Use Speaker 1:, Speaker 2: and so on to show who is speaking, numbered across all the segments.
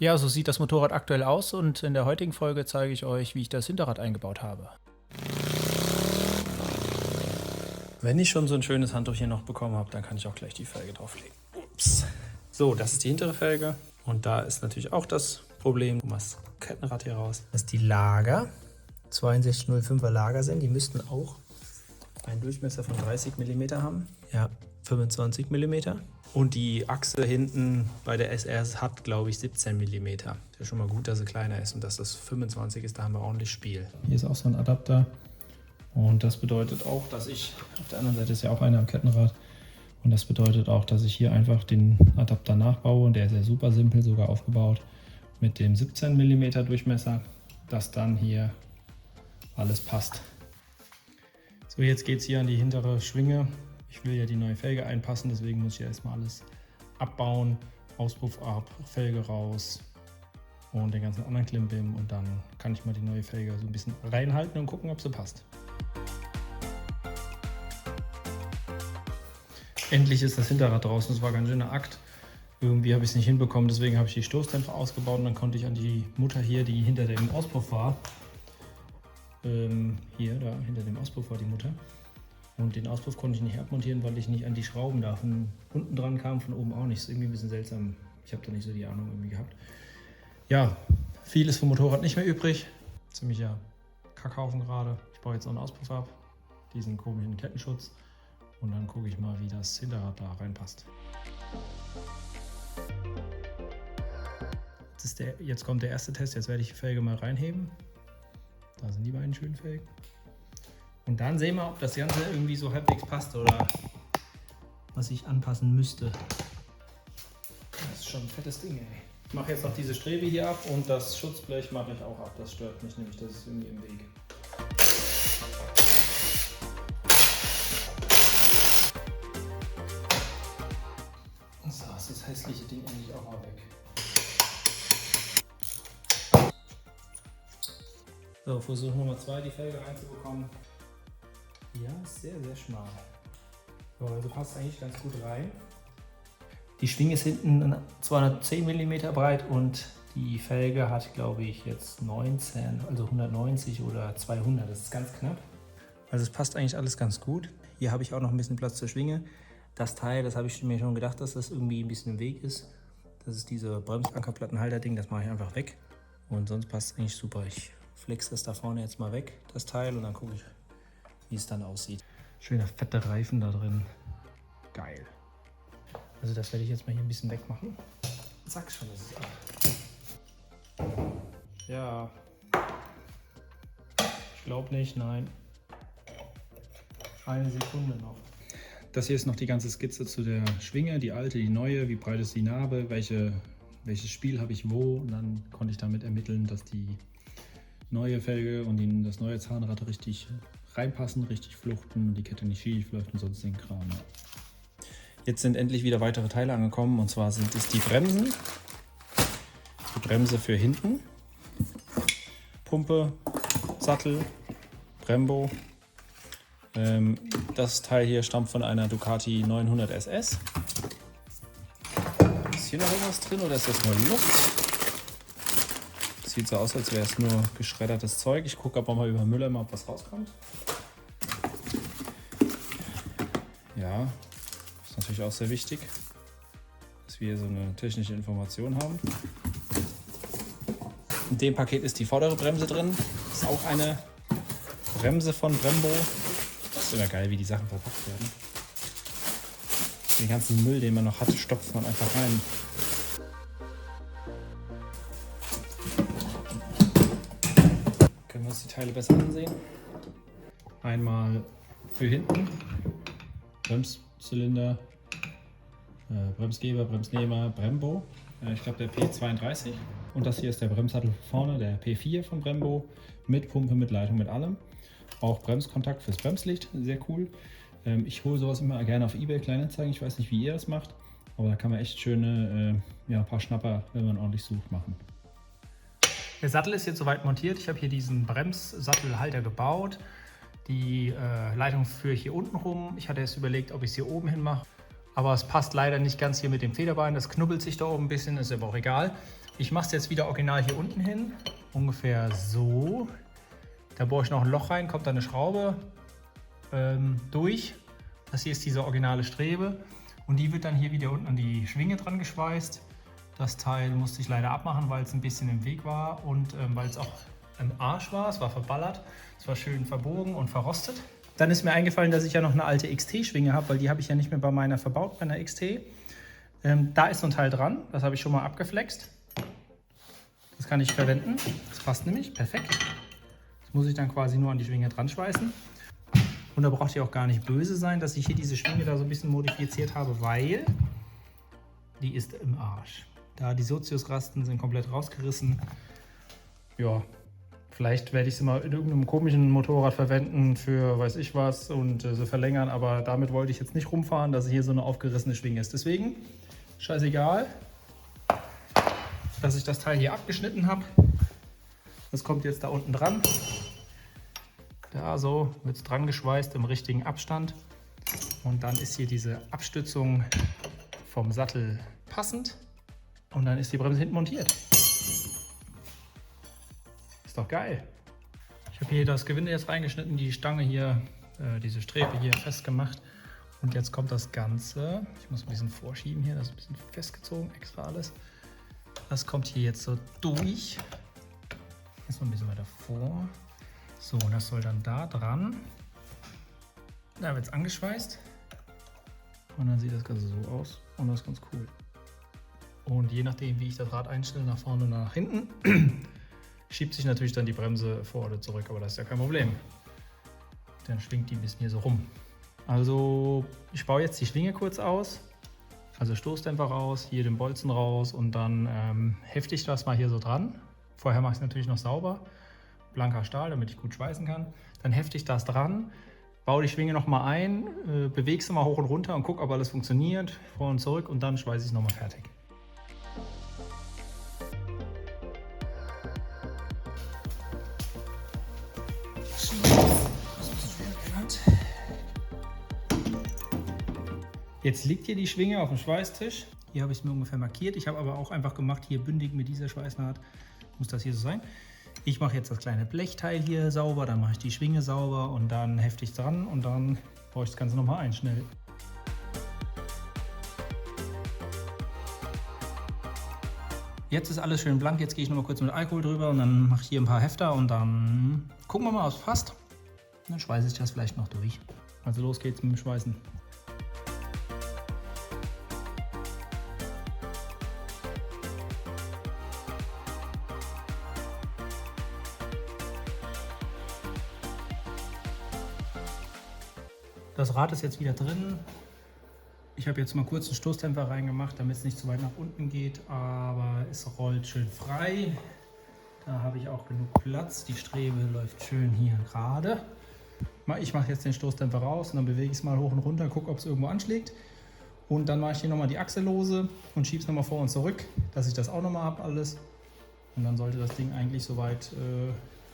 Speaker 1: Ja, so sieht das Motorrad aktuell aus und in der heutigen Folge zeige ich euch, wie ich das Hinterrad eingebaut habe. Wenn ich schon so ein schönes Handtuch hier noch bekommen habe, dann kann ich auch gleich die Felge drauflegen. Ups. So, das ist die hintere Felge und da ist natürlich auch das Problem, das Kettenrad hier raus, dass die Lager 6205er Lager sind. Die müssten auch einen Durchmesser von 30 mm haben. Ja, 25 mm. Und die Achse hinten bei der SR hat, glaube ich, 17 mm. Ist ja schon mal gut, dass sie kleiner ist und dass das 25 ist, da haben wir ordentlich Spiel. Hier ist auch so ein Adapter und das bedeutet auch, dass ich, auf der anderen Seite ist ja auch einer am Kettenrad, und das bedeutet auch, dass ich hier einfach den Adapter nachbaue und der ist ja super simpel sogar aufgebaut mit dem 17 mm Durchmesser, dass dann hier alles passt. So, jetzt geht es hier an die hintere Schwinge. Ich will ja die neue Felge einpassen, deswegen muss ich erstmal alles abbauen. Auspuff ab, Felge raus und den ganzen anderen Klimbim, und dann kann ich mal die neue Felge so ein bisschen reinhalten und gucken, ob sie passt. Endlich ist das Hinterrad draußen, das war ganz schöner Akt. Irgendwie habe ich es nicht hinbekommen, deswegen habe ich die Stoßdämpfer ausgebaut und dann konnte ich an die Mutter hier, die hinter dem Auspuff war, hier, da hinter dem Auspuff war die Mutter. Und den Auspuff konnte ich nicht abmontieren, weil ich nicht an die Schrauben da von unten dran kam, von oben auch nicht. Ist irgendwie ein bisschen seltsam. Ich habe da nicht so die Ahnung irgendwie gehabt. Ja, viel ist vom Motorrad nicht mehr übrig. Ziemlicher Kackhaufen gerade. Ich baue jetzt noch einen Auspuff ab, diesen komischen Kettenschutz. Und dann gucke ich mal, wie das Hinterrad da reinpasst. Jetzt kommt der erste Test. Jetzt werde ich die Felge mal reinheben. Da sind die beiden schönen Felgen. Und dann sehen wir, ob das Ganze irgendwie so halbwegs passt oder was ich anpassen müsste. Das ist schon ein fettes Ding, ey. Ich mache jetzt noch diese Strebe hier ab und das Schutzblech mache ich auch ab. Das stört mich nämlich, das ist irgendwie im Weg. So, ist das hässliche Ding endlich auch mal weg. So, Versuch Nummer 2, die Felge reinzubekommen. Ja, ist sehr, sehr schmal. So, also passt eigentlich ganz gut rein. Die Schwinge ist hinten 210 mm breit und die Felge hat, glaube ich, jetzt 19, also 190 oder 200. Das ist ganz knapp. Also es passt eigentlich alles ganz gut. Hier habe ich auch noch ein bisschen Platz zur Schwinge. Das Teil, das habe ich mir schon gedacht, dass das irgendwie ein bisschen im Weg ist. Das ist diese Bremsankerplattenhalter-Ding, das mache ich einfach weg. Und sonst passt es eigentlich super. Ich flex das da vorne jetzt mal weg, das Teil, und dann gucke ich, wie es dann aussieht. Schöner fetter Reifen da drin. Geil. Also das werde ich jetzt mal hier ein bisschen wegmachen. Sag schon, das ist ab. Ja. Ich glaube nicht, nein. Eine Sekunde noch. Das hier ist noch die ganze Skizze zu der Schwinge, die alte, die neue, wie breit ist die Narbe, welches Spiel habe ich wo, und dann konnte ich damit ermitteln, dass die neue Felge und das neue Zahnrad richtig reinpassen, richtig fluchten und die Kette nicht schief läuft und sonst den Kram. Jetzt sind endlich wieder weitere Teile angekommen, und zwar sind es die Bremsen. Die Bremse für hinten, Pumpe, Sattel, Brembo. Das Teil hier stammt von einer Ducati 900 SS. Ist hier noch irgendwas drin oder ist das nur Luft? Sieht so aus, als wäre es nur geschreddertes Zeug. Ich gucke aber mal über Müller, ob was rauskommt. Ja, ist natürlich auch sehr wichtig, dass wir hier so eine technische Information haben. In dem Paket ist die vordere Bremse drin. Ist auch eine Bremse von Brembo. Das ist immer geil, wie die Sachen verpackt werden. Den ganzen Müll, den man noch hat, stopft man einfach rein. Können wir uns die Teile besser ansehen. Einmal für hinten, Bremszylinder, Bremsgeber, Bremsnehmer, Brembo. Ich glaube der P32. Und das hier ist der Bremssattel vorne, der P4 von Brembo. Mit Pumpe, mit Leitung, mit allem. Auch Bremskontakt fürs Bremslicht, sehr cool. Ich hole sowas immer gerne auf eBay Kleinanzeigen. Ich weiß nicht, wie ihr das macht, aber da kann man echt schöne, ein paar Schnapper, wenn man ordentlich sucht, machen. Der Sattel ist jetzt soweit montiert. Ich habe hier diesen Bremssattelhalter gebaut. Die Leitung führe ich hier unten rum. Ich hatte erst überlegt, ob ich es hier oben hin mache. Aber es passt leider nicht ganz hier mit dem Federbein. Das knubbelt sich da oben ein bisschen, ist aber auch egal. Ich mache es jetzt wieder original hier unten hin. Ungefähr so. Da bohre ich noch ein Loch rein, kommt da eine Schraube durch. Das hier ist diese originale Strebe. Und die wird dann hier wieder unten an die Schwinge dran geschweißt. Das Teil musste ich leider abmachen, weil es ein bisschen im Weg war und weil es auch im Arsch war. Es war verballert, es war schön verbogen und verrostet. Dann ist mir eingefallen, dass ich ja noch eine alte XT-Schwinge habe, weil die habe ich ja nicht mehr bei meiner verbaut, bei einer XT. Da ist so ein Teil dran, das habe ich schon mal abgeflext. Das kann ich verwenden, das passt nämlich, perfekt. Das muss ich dann quasi nur an die Schwinge dran schweißen. Und da braucht ihr auch gar nicht böse sein, dass ich hier diese Schwinge da so ein bisschen modifiziert habe, weil die ist im Arsch. Da die Soziusrasten sind komplett rausgerissen. Ja, vielleicht werde ich sie mal in irgendeinem komischen Motorrad verwenden für weiß ich was und sie verlängern, aber damit wollte ich jetzt nicht rumfahren, dass hier so eine aufgerissene Schwinge ist. Deswegen, scheißegal, dass ich das Teil hier abgeschnitten habe. Das kommt jetzt da unten dran. Da so wird es dran geschweißt im richtigen Abstand. Und dann ist hier diese Abstützung vom Sattel passend. Und dann ist die Bremse hinten montiert. Ist doch geil. Ich habe hier das Gewinde jetzt reingeschnitten, die Stange hier, diese Strebe hier festgemacht. Und jetzt kommt das Ganze. Ich muss ein bisschen vorschieben hier, das ist ein bisschen festgezogen, extra alles. Das kommt hier jetzt so durch. Jetzt noch ein bisschen weiter vor. So, und das soll dann da dran. Da wird es angeschweißt. Und dann sieht das Ganze so aus. Und das ist ganz cool. Und je nachdem, wie ich das Rad einstelle, nach vorne oder nach hinten, schiebt sich natürlich dann die Bremse vor oder zurück. Aber das ist ja kein Problem. Dann schwingt die ein bisschen hier so rum. Also ich baue jetzt die Schwinge kurz aus. Also Stoßdämpfer raus, hier den Bolzen raus und dann hefte ich das mal hier so dran. Vorher mache ich es natürlich noch sauber. Blanker Stahl, damit ich gut schweißen kann. Dann hefte ich das dran, baue die Schwinge nochmal ein, bewege sie mal hoch und runter und gucke, ob alles funktioniert, vor und zurück und dann schweiße ich es nochmal fertig. Jetzt liegt hier die Schwinge auf dem Schweißtisch. Hier habe ich es mir ungefähr markiert. Ich habe aber auch einfach gemacht, hier bündig mit dieser Schweißnaht muss das hier so sein. Ich mache jetzt das kleine Blechteil hier sauber, dann mache ich die Schwinge sauber und dann hefte ich dran und dann baue ich das Ganze nochmal ein, schnell. Jetzt ist alles schön blank, jetzt gehe ich nochmal kurz mit Alkohol drüber und dann mache ich hier ein paar Hefter und dann gucken wir mal, ob es passt. Dann schweiße ich das vielleicht noch durch. Also los geht's mit dem Schweißen. Das Rad ist jetzt wieder drin. Ich habe jetzt mal kurz einen Stoßdämpfer reingemacht, damit es nicht zu weit nach unten geht, aber es rollt schön frei. Da habe ich auch genug Platz. Die Strebe läuft schön hier gerade. Ich mache jetzt den Stoßdämpfer raus und dann bewege ich es mal hoch und runter, gucke, ob es irgendwo anschlägt. Und dann mache ich hier nochmal die Achse lose und schiebe es nochmal vor und zurück, dass ich das auch nochmal habe alles. Und dann sollte das Ding eigentlich soweit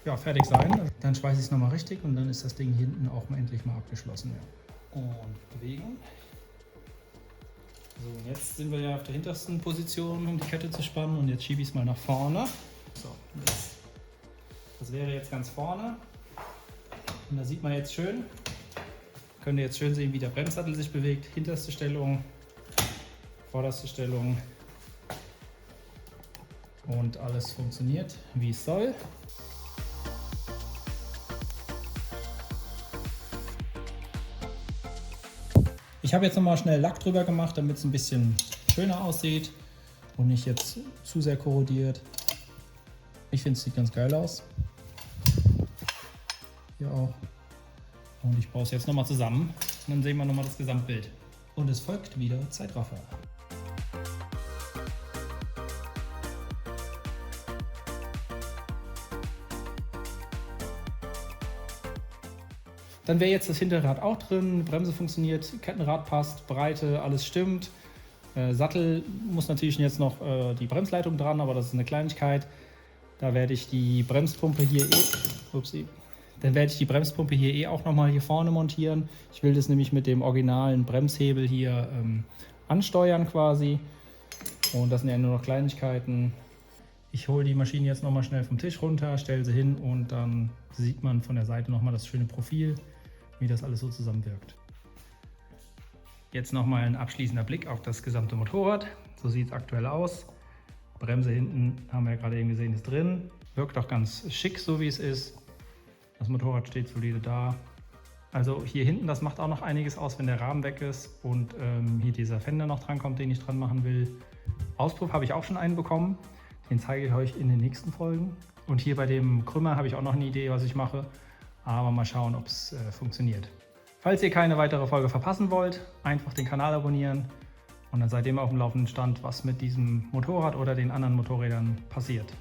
Speaker 1: ja, fertig sein. Dann schweiße ich es nochmal richtig und dann ist das Ding hinten auch mal endlich mal abgeschlossen. Ja. Und bewegen. So, und jetzt sind wir ja auf der hintersten Position, um die Kette zu spannen und jetzt schiebe ich es mal nach vorne. So, das wäre jetzt ganz vorne. Und da sieht man jetzt schön, könnt ihr jetzt schön sehen, wie der Bremssattel sich bewegt. Hinterste Stellung, vorderste Stellung. Und alles funktioniert, wie es soll. Ich habe jetzt nochmal schnell Lack drüber gemacht, damit es ein bisschen schöner aussieht und nicht jetzt zu sehr korrodiert. Ich finde, es sieht ganz geil aus. Hier auch. Und ich baue es jetzt nochmal zusammen und dann sehen wir nochmal das Gesamtbild. Und es folgt wieder Zeitraffer. Dann wäre jetzt das Hinterrad auch drin, Bremse funktioniert, Kettenrad passt, Breite, alles stimmt. Sattel muss natürlich jetzt noch die Bremsleitung dran, aber das ist eine Kleinigkeit. Da werde ich die Bremspumpe hier Dann werde ich die Bremspumpe hier auch nochmal hier vorne montieren. Ich will das nämlich mit dem originalen Bremshebel hier ansteuern quasi. Und das sind ja nur noch Kleinigkeiten. Ich hole die Maschine jetzt nochmal schnell vom Tisch runter, stelle sie hin und dann sieht man von der Seite nochmal das schöne Profil, wie das alles so zusammenwirkt. Jetzt nochmal ein abschließender Blick auf das gesamte Motorrad. So sieht es aktuell aus. Bremse hinten haben wir ja gerade eben gesehen, ist drin. Wirkt auch ganz schick, so wie es ist. Das Motorrad steht solide da. Also hier hinten, das macht auch noch einiges aus, wenn der Rahmen weg ist und hier dieser Fender noch dran kommt, den ich dran machen will. Auspuff habe ich auch schon einen bekommen. Den zeige ich euch in den nächsten Folgen. Und hier bei dem Krümmer habe ich auch noch eine Idee, was ich mache. Aber mal schauen, ob es funktioniert. Falls ihr keine weitere Folge verpassen wollt, einfach den Kanal abonnieren. Und dann seid ihr immer auf dem laufenden Stand, was mit diesem Motorrad oder den anderen Motorrädern passiert.